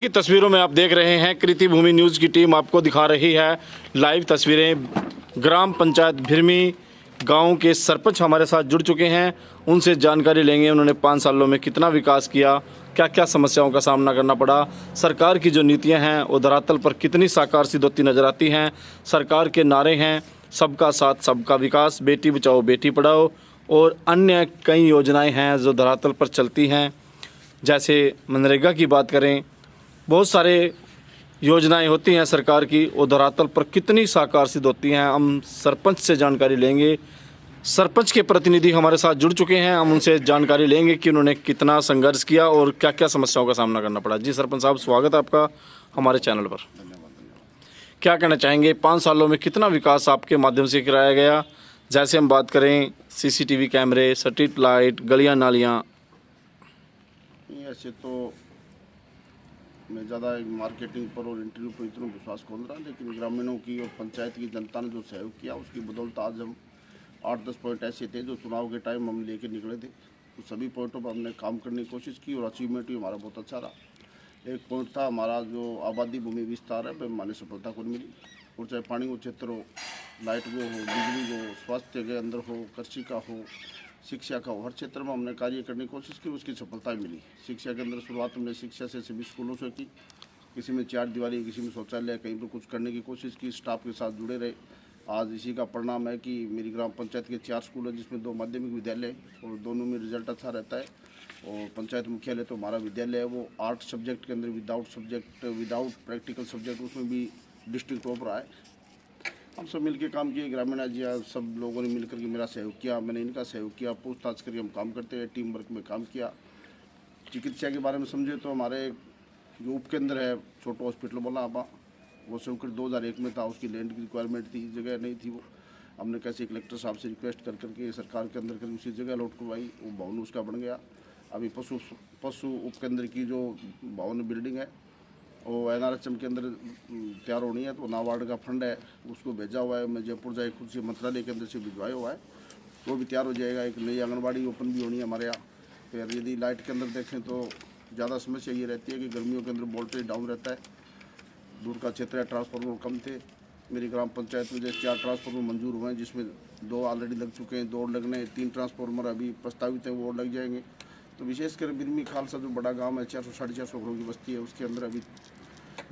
की तस्वीरों में आप देख रहे हैं कृति भूमि न्यूज़ की टीम आपको दिखा रही है लाइव तस्वीरें। ग्राम पंचायत भिरमी गांव के सरपंच हमारे साथ जुड़ चुके हैं, उनसे जानकारी लेंगे उन्होंने 5 सालों में कितना विकास किया, क्या क्या समस्याओं का सामना करना पड़ा, सरकार की जो नीतियां हैं वो धरातल पर कितनी साकार सिद्ध होती नजर आती हैं। सरकार के नारे हैं सबका साथ सबका विकास, बेटी बचाओ बेटी पढ़ाओ और अन्य कई योजनाएँ हैं जो धरातल पर चलती हैं। जैसे मनरेगा की बात करें, बहुत सारे योजनाएं होती हैं सरकार की, वो धरातल पर कितनी साकार सिद्ध होती हैं। हम सरपंच से जानकारी लेंगे, सरपंच के प्रतिनिधि हमारे साथ जुड़ चुके हैं, हम उनसे जानकारी लेंगे कि उन्होंने कितना संघर्ष किया और क्या क्या समस्याओं का सामना करना पड़ा। जी सरपंच साहब, स्वागत है आपका हमारे चैनल पर। क्या कहना चाहेंगे, 5 सालों में कितना विकास आपके माध्यम से कराया गया? जैसे हम बात करें CCTV कैमरे, स्ट्रीट लाइट, गलियाँ नालियाँ। ऐसे तो मैं ज़्यादा मार्केटिंग पर और इंटरव्यू पर इतना विश्वास खोल रहा, लेकिन ग्रामीणों की और पंचायत की जनता ने जो सहयोग किया उसकी बदौलत आज हम 8-10 पॉइंट ऐसे थे जो चुनाव के टाइम हम लेके निकले थे, तो सभी पॉइंटों पर हमने काम करने की कोशिश की और अचीवमेंट भी हमारा बहुत अच्छा रहा। एक पॉइंट था हमारा जो आबादी भूमि विस्तार है, वह हमारी सफलता को मिली, और चाहे पानी को क्षेत्र हो, लाइट वो हो, बिजली हो, स्वास्थ्य के अंदर हो, कृषि का हो, शिक्षा का हर क्षेत्र में हमने कार्य करने की कोशिश की, उसकी सफलता मिली। शिक्षा के अंदर शुरुआत हमने शिक्षा से सभी स्कूलों से की, किसी में 4 दीवारी, किसी में शौचालय, कहीं पर कुछ करने की कोशिश की, स्टाफ के साथ जुड़े रहे। आज इसी का परिणाम है कि मेरी ग्राम पंचायत के 4 स्कूल हैं, जिसमें 2 माध्यमिक विद्यालय और दोनों में रिजल्ट अच्छा रहता है। और पंचायत मुख्यालय तो हमारा विद्यालय है, वो 8 सब्जेक्ट के अंदर विदाउट प्रैक्टिकल सब्जेक्ट उसमें भी डिस्ट्रिक्ट टॉप रहा है। हम सब मिलकर काम किए, ग्रामीण आजिया सब लोगों ने मिलकर के मेरा सहयोग किया, मैंने इनका सहयोग किया, पूछताछ करके हम काम करते हैं, टीम वर्क में काम किया। चिकित्सा के बारे में समझे तो हमारे जो उपकेंद्र है, छोटा हॉस्पिटल बोला आप, वो स्वीकृत 2001 में था, उसकी लैंड की रिक्वायरमेंट थी, जगह नहीं थी, वो हमने कैसे कलेक्टर साहब से रिक्वेस्ट कर करके सरकार के अंदर कर उसी जगह अलॉट करवाई, वो भवन उसका बन गया। अभी पशु उपकेंद्र की जो भवन बिल्डिंग है वो NRHM के अंदर तैयार होनी है, तो नाबार्ड का फंड है उसको भेजा हुआ है, मैं जयपुर जाए खुद से मंत्रालय के अंदर से भिजवाया हुआ है, वो भी तैयार हो जाएगा। एक नई आंगनबाड़ी ओपन भी होनी है हमारे यहाँ। फिर यदि लाइट के अंदर देखें तो ज़्यादा समस्या ये रहती है कि गर्मियों के अंदर वोल्टेज डाउन रहता है, दूर का क्षेत्र है, ट्रांसफार्मर कम थे। मेरी ग्राम पंचायत में जैसे 4 ट्रांसफार्मर मंजूर हुए हैं, जिसमें 2 ऑलरेडी लग चुके हैं, 2 लगने, 3 ट्रांसफार्मर अभी प्रस्तावित हैं, वो लग जाएंगे। तो विशेषकर भिरमी खालसा जो बड़ा गाँव है, 400-450 घरों की बस्ती है, उसके अंदर अभी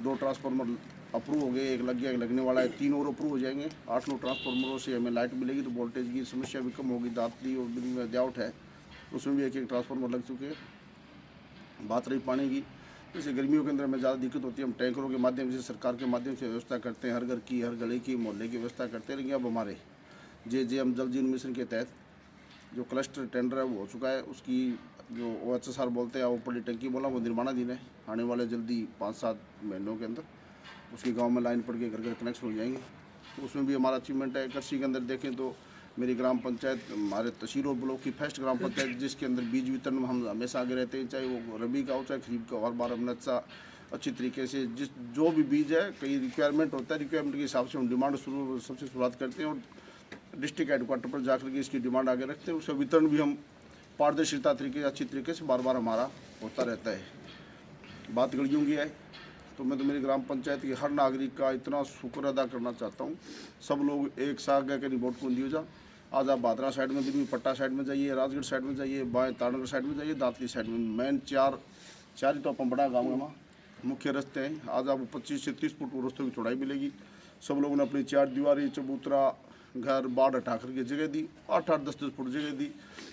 2 ट्रांसफार्मर अप्रूव हो गए, एक लग गया, एक लगने वाला है, 3 और अप्रूव हो जाएंगे। 8-9 ट्रांसफार्मरों से हमें लाइट मिलेगी, तो वोल्टेज की समस्या भी कम होगी। दातली और बिल में दयाउट है, उसमें भी एक ट्रांसफार्मर लग चुके हैं। बात रही पानी की, जैसे गर्मियों के अंदर हमें ज़्यादा दिक्कत होती है, हम टैंकरों के माध्यम से, सरकार के माध्यम से व्यवस्था करते हैं, हर घर की, हर गली की, मोहल्ले की व्यवस्था करते रहेंगे। अब हमारे JJM जल जीवन मिशन के तहत जो क्लस्टर टेंडर है वो हो चुका है, उसकी जो OHSR बोलते हैं, ऊपरली टंकी बोला, वो निर्माणाधीन है, आने वाले जल्दी 5-7 महीनों के अंदर उसकी गांव में लाइन पड़ के घर घर कनेक्शन हो जाएंगे, तो उसमें भी हमारा अचीवमेंट है। कृषि के अंदर देखें तो मेरी ग्राम पंचायत हमारे तहसील ब्लॉक की फर्स्ट ग्राम पंचायत, जिसके अंदर बीज वितरण में हम हमेशा आगे रहते हैं, चाहे वो रबी का हो चाहे खरीफ का, हर बार हमने अच्छी तरीके से जो भी बीज है, कई रिक्वायरमेंट होता है, रिक्वायरमेंट के हिसाब से हम डिमांड सबसे शुरुआत करते हैं और डिस्ट्रिक्ट हेडक्वार्टर पर जाकर के इसकी डिमांड आगे रखते हैं। उसका वितरण भी हम पारदर्शिता तरीके अच्छी तरीके से बार बार हमारा होता रहता है। बात गलियों की है तो मैं तो मेरी ग्राम पंचायत के हर नागरिक का इतना शुक्र अदा करना चाहता हूँ। सब लोग एक साथ गए कि रिपोर्ट को दियो जा, आज आप भादरा साइड में भी, पट्टा साइड में जाइए, राजगढ़ साइड में जाइए, बाएँ तारनगर साइड में जाइए, दातली साइड में, मेन चार ही तो अपन बड़ा गाँव है, वहाँ मुख्य रास्ते हैं। आज आपको 25 से 30 फुट रास्तों की चौड़ाई मिलेगी। सब लोगों ने अपनी 4 दीवारी, चबूतरा, घर बाढ़ हटा करके जगह दी, 8-8, 10-10 फुट जगह दी।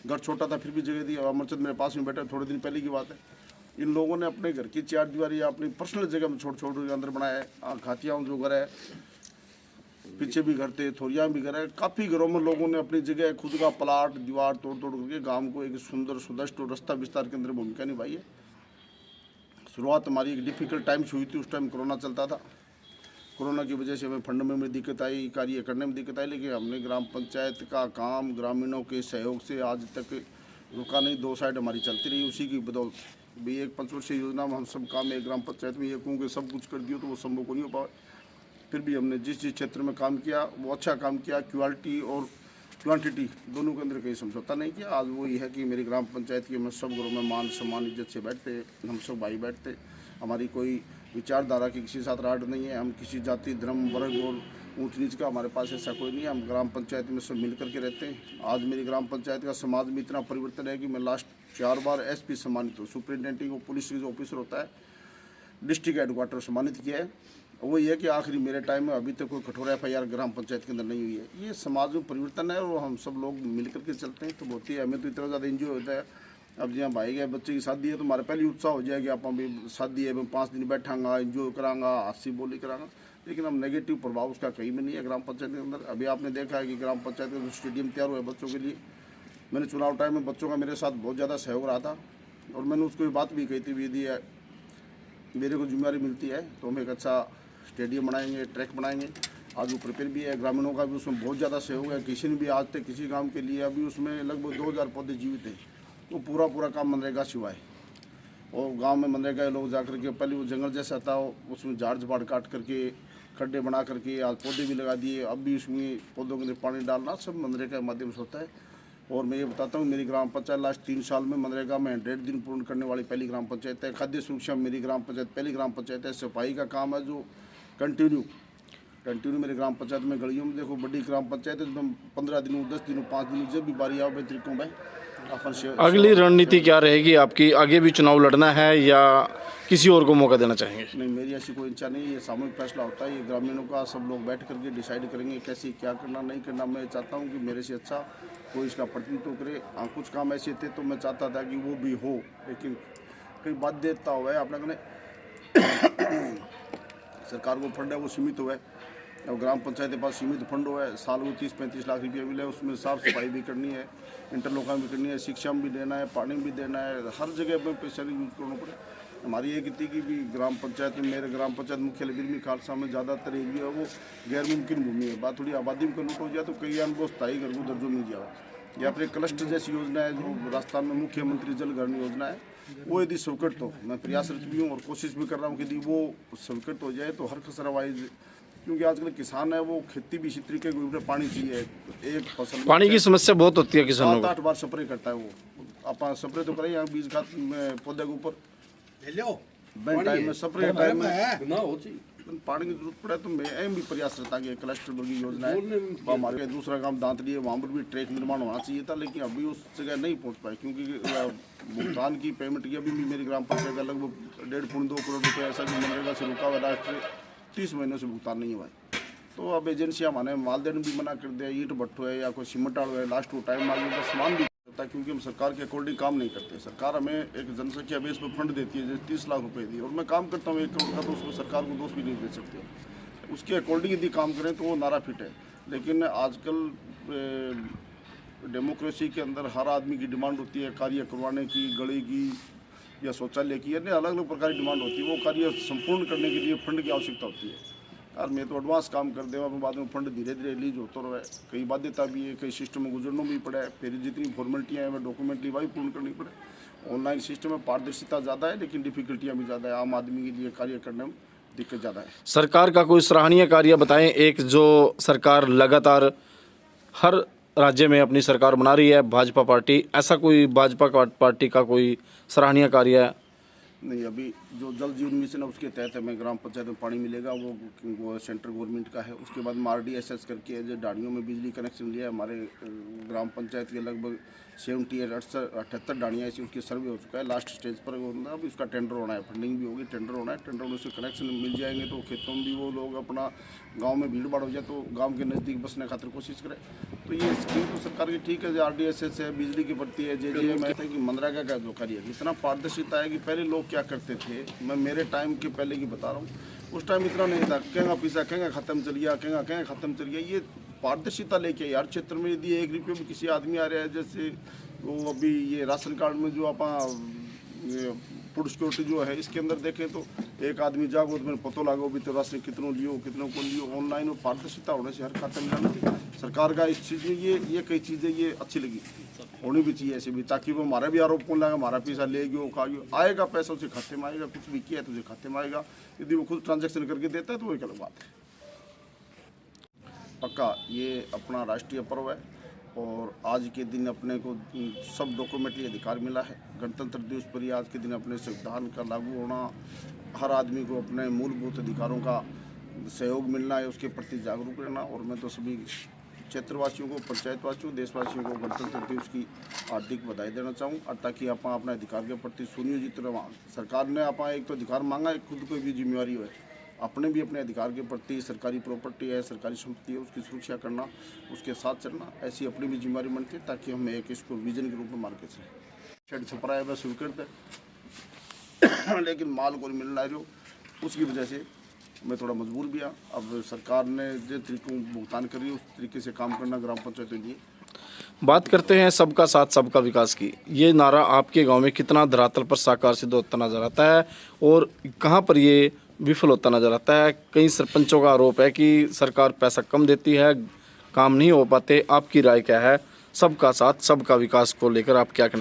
घर छोटा था फिर भी जगह दी। अमरचंद मेरे पास में बैठा, थोड़े दिन पहले की बात है, इन लोगों ने अपने घर की 4 दीवारी अपनी पर्सनल जगह में छोटे के अंदर बनाया है। खातियाँ जो घर है, पीछे भी घर थे, थोरिया भी घर है, काफ़ी घरों में लोगों ने अपनी जगह खुद का प्लाट दीवार तोड़ करके गाँव को एक सुंदर सुदृष्ट और रास्ता विस्तार के अंदर भूमिका निभाई है। शुरुआत हमारी एक डिफ़िकल्ट टाइम से हुई थी, उस टाइम कोरोना चलता था। कोरोना की वजह से हमें फंड में दिक्कत आई, कार्य करने में दिक्कत आई, लेकिन हमने ग्राम पंचायत का काम ग्रामीणों के सहयोग से आज तक रुका नहीं। 2 साइड हमारी चलती रही, उसी की बदौलत भी एक 5 वर्षीय योजना में हम सब काम एक ग्राम पंचायत में ये कहूँ कि सब कुछ कर दियो तो वो संभव को नहीं हो पाए। फिर भी हमने जिस क्षेत्र में काम किया वो अच्छा काम किया, क्वालिटी और क्वांटिटी दोनों के अंदर कहीं समझौता नहीं किया। आज वो ये है कि मेरी ग्राम पंचायत के में सब घरों में मान सम्मान इज्जत से बैठते, हम सब भाई बैठते। हमारी कोई विचारधारा की किसी के साथ राड नहीं है। हम किसी जाति धर्म वर्ग और ऊंच नीच का हमारे पास ऐसा कोई नहीं है। हम ग्राम पंचायत में सब मिल करके रहते हैं। आज मेरी ग्राम पंचायत का समाज में इतना परिवर्तन है कि मैं लास्ट 4 बार एसपी सम्मानित हूँ। सुपरिटेंडेंटिंग पुलिस जो ऑफिसर होता है डिस्ट्रिक्ट हेडक्वार्टर सम्मानित किया है। वो ये है कि आखिरी मेरे टाइम में अभी तक कोई कठोर FIR ग्राम पंचायत के अंदर नहीं हुई है। ये समाज में परिवर्तन है और हम सब लोग मिल करके चलते हैं तो बहुत ही हमें तो इतना ज़्यादा एंजॉय होता है। अब जहाँ भाई गए बच्चे की शादी है तो हमारे पहले उत्साह हो जाएगा, आप भी शादी है मैं 5 दिन बैठांगा, एंजॉय करांगा, हंसी बोली करांगा। लेकिन अब नेगेटिव प्रभाव उसका कहीं में नहीं है ग्राम पंचायत के अंदर। अभी आपने देखा है कि ग्राम पंचायत का जो स्टेडियम तैयार हुआ है बच्चों के लिए, मैंने चुनाव टाइम में बच्चों का मेरे साथ बहुत ज़्यादा सहयोग रहा था और मैंने उसको ये बात भी कही थी, यदि मेरे को जिम्मेदारी मिलती है तो हम एक अच्छा स्टेडियम बनाएंगे, ट्रैक बनाएंगे। आज वो प्रिपेयर भी है, ग्रामीणों का भी उसमें बहुत ज़्यादा सहयोग है। किसी ने भी आज तक किसी काम के लिए अभी उसमें लगभग 2000 पौधे जीवित हैं। वो पूरा काम मनरेगा सिवाय और गांव में मनरेगा लोग जाकर के पहले वो जंगल जैसा था उसमें झाड़ झपाड़ काट करके खड्डे बना करके आज पौधे भी लगा दिए। अब भी उसमें पौधों के लिए पानी डालना सब मनरेगा के माध्यम से होता है। और मैं ये बताता हूँ मेरी ग्राम पंचायत लास्ट 3 साल में मनरेगा में 150 दिन पूर्ण करने वाली पहली ग्राम पंचायत है। खाद्य सुरक्षा मेरी ग्राम पंचायत पहली ग्राम पंचायत है। सफाई का काम है जो कंटिन्यू मेरे ग्राम पंचायत में गलियों में देखो बड़ी ग्राम पंचायत है, एकदम 15 दिनों 10 दिनों 5 दिनों जब भी बारी आओ मैं तरीकों में अपन अगली रणनीति क्या रहेगी आपकी? आगे भी चुनाव लड़ना है या किसी और को मौका देना चाहेंगे? नहीं, मेरी ऐसी कोई इच्छा नहीं है। ये सामूहिक फैसला होता है, ये ग्रामीणों का, सब लोग बैठ करके डिसाइड करेंगे कैसे क्या करना नहीं करना। मैं चाहता हूँ कि मेरे से अच्छा कोई इसका प्रतिनिधित्व करे। हाँ, कुछ काम ऐसे थे तो मैं चाहता था कि वो भी हो, लेकिन कई बाध्यता हुआ है अपना सरकार को फंड है वो सीमित हुआ है। अब ग्राम पंचायत के पास सीमित फंड हुआ है, साल को 30-35 लाख रुपये मिले, उसमें साफ सफाई भी करनी है, इंटरलॉकिंग भी करनी है, शिक्षा में भी देना है, पानी भी देना है, हर जगह में पैसा यूज करना पड़े। हमारी एक थी कि भी ग्राम पंचायत में मेरे ग्राम पंचायत मुख्यालय बिरमी खालसा में ज़्यादातर एरिया वो गैर मुमकिन भूमि है। बात थोड़ी आबादी में कन्वर्ट हो जाए तो कई अनुभव स्थायी घर को दर्जों मिल जाए। या फिर क्लस्टर जैसी योजना है जो राजस्थान में मुख्यमंत्री जल घर योजना है, वो यदि स्वीकृत हो, मैं प्रयासरत भी हूँ और कोशिश भी कर रहा हूँ कि यदि वो स्वीकृत हो जाए तो हर खसरा वाइज, क्योंकि आजकल किसान है वो खेती भी इसी तरीके के पानी चाहिए। एक फसल पानी की समस्या बहुत होती है किसानों को। 7-8 बार स्प्रे करता है वो। आप स्प्रे तो करें यहाँ बीज खाद में पौधे के ऊपर बैंक टाइम में स्प्रे टाइम में पानी की जरूरत पड़े तो मैं एम भी प्रयास रहता कि क्लस्टर वर्गी योजना है। हमारे दूसरा काम दांतरी है, वहाँ पर भी ट्रैक निर्माण होना चाहिए था, लेकिन अभी उस जगह नहीं पहुँच पाए क्योंकि भुगतान की पेमेंट की अभी भी मेरी ग्राम पंचायत का लगभग 1.5-2 करोड़ रुपये ऐसा भी मनरेगा से रुका हुआ राष्ट्र 30 महीनों से भुगतान नहीं हुआ है। तो अब एजेंसियाँ माने माल देने भी मना कर दिया, ईंट भट्टो है या कोई सीमेंट आड़ो है, लास्ट वो टाइम आ गया सामान भी होता है क्योंकि हम सरकार के अकॉर्डिंग काम नहीं करते। सरकार हमें एक जनसंख्या बेस पर फंड देती है जैसे 30 लाख रुपए दी और मैं काम करता हूँ 1 करोड़ का, तो उसको सरकार को दोष भी नहीं दे सकते। उसके अकॉर्डिंग यदि काम करें तो वो नारा फिट है। लेकिन आजकल डेमोक्रेसी के अंदर हर आदमी की डिमांड होती है कार्य करवाने की, गली की या शौचालय की, यानी अलग अलग प्रकार की डिमांड होती है। वो कार्य संपूर्ण करने के लिए फंड की आवश्यकता होती है। यार मैं तो एडवांस काम कर देवा, बाद में फंड धीरे धीरे रिलीज होता रहा है। कई बाध्यता भी है, कई सिस्टम में गुजरना भी पड़ा है, फिर जितनी फॉर्मेलिटियाँ हैं डॉक्यूमेंट वही पूर्ण करनी पड़े। ऑनलाइन सिस्टम में पारदर्शिता ज़्यादा है लेकिन डिफिकल्टियाँ भी ज़्यादा है, आम आदमी के लिए कार्य करने में दिक्कत ज़्यादा है। सरकार का कोई सराहनीय कार्य बताएं, एक जो सरकार लगातार हर राज्य में अपनी सरकार बना रही है भाजपा पार्टी, ऐसा कोई भाजपा पार्टी का कोई सराहनीय कार्य है? नहीं, अभी जो जल जीवन मिशन है उसके तहत हमें ग्राम पंचायत में पानी मिलेगा, वो सेंट्रल गवर्नमेंट का है। उसके बाद RDSS करके जो डाड़ियों में बिजली कनेक्शन लिया है हमारे ग्राम पंचायत के लगभग 78 डाड़ियाँ ऐसी उसकी सर्वे हो चुका है, लास्ट स्टेज पर। अभी उसका टेंडर होना है, फंडिंग भी होगी, टेंडर होना है। टेंडर होने से कनेक्शन मिल जाएंगे तो खेतों में भी वो लोग अपना गाँव में भीड़ भाड़ हो जाए तो गाँव के नज़दीक बसने खातिर कोशिश करें। तो ये स्कीम तो सरकार की ठीक है, जो RDSS है, बिजली की भर्ती है, JJM है, कि मनरेगा का जो कार्य है इतना पारदर्शिता है कि पहले लोग क्या करते थे, मैं मेरे टाइम के पहले की बता रहा हूँ, उस टाइम इतना नहीं था, कहेंगा पैसा कहेंगा ख़त्म चल गया, कहेंगा ख़त्म चल गया। ये पारदर्शिता लेके हर क्षेत्र में यदि 1 रुपये में किसी आदमी आ रहा है, जैसे वो अभी ये राशन कार्ड में जो आप फूड सिक्योरिटी जो है इसके अंदर देखें तो एक आदमी जागो तो मैंने पतो लागो भी तो राशन कितनों लियो कितनों को लियो, ऑनलाइन और पारदर्शिता होने से हर खाता मिलाना सरकार का इस चीज़ में ये कई चीज़ें ये अच्छी लगी, होनी भी चाहिए ऐसे भी, ताकि वो हमारा भी आरोप कौन लगा, हमारा पैसा ले गयो खा गयो, आएगा पैसा उसे खाते में आएगा, कुछ भी किया है तो उसे खाते में आएगा। यदि वो खुद ट्रांजेक्शन करके देता है तो वो एक अलग बात है। पक्का ये अपना राष्ट्रीय पर्व है और आज के दिन अपने को सब डॉक्यूमेंटरी अधिकार मिला है। गणतंत्र दिवस पर ही आज के दिन अपने संविधान का लागू होना, हर आदमी को अपने मूलभूत अधिकारों का सहयोग मिलना है, उसके प्रति जागरूक रहना। और मैं तो सभी क्षेत्रवासियों को, पंचायतवासियों, देशवासियों को गणतंत्र दिवस की हार्दिक बधाई देना चाहूँ। और ताकि आप अपने अधिकार के प्रति सुनियोजित रहो। सरकार ने आप एक तो अधिकार मांगा है, खुद कोई भी जिम्मेवारी हो, अपने भी अपने अधिकार के प्रति, सरकारी प्रॉपर्टी है, सरकारी संपत्ति है, उसकी सुरक्षा करना, उसके साथ चलना, ऐसी अपनी भी जिम्मेवारी बनती है, ताकि हम एक इसको विजन के रूप में मार के चलें। शेड छपरा है, बस स्वीकृत है लेकिन माल को मिल रहा है, उसकी वजह से मैं थोड़ा मजबूर भी आ। अब सरकार ने जो तरीकों भुगतान करी उस तरीके से काम करना ग्राम पंचायत के लिए। बात करते हैं सबका साथ सबका विकास की। ये नारा आपके गांव में कितना धरातल पर साकार सिद्ध होता नजर आता है और कहां पर ये विफल होता नजर आता है? कई सरपंचों का आरोप है कि सरकार पैसा कम देती है, काम नहीं हो पाते। आपकी राय क्या है? सबका साथ सबका विकास को लेकर आप क्या कहना?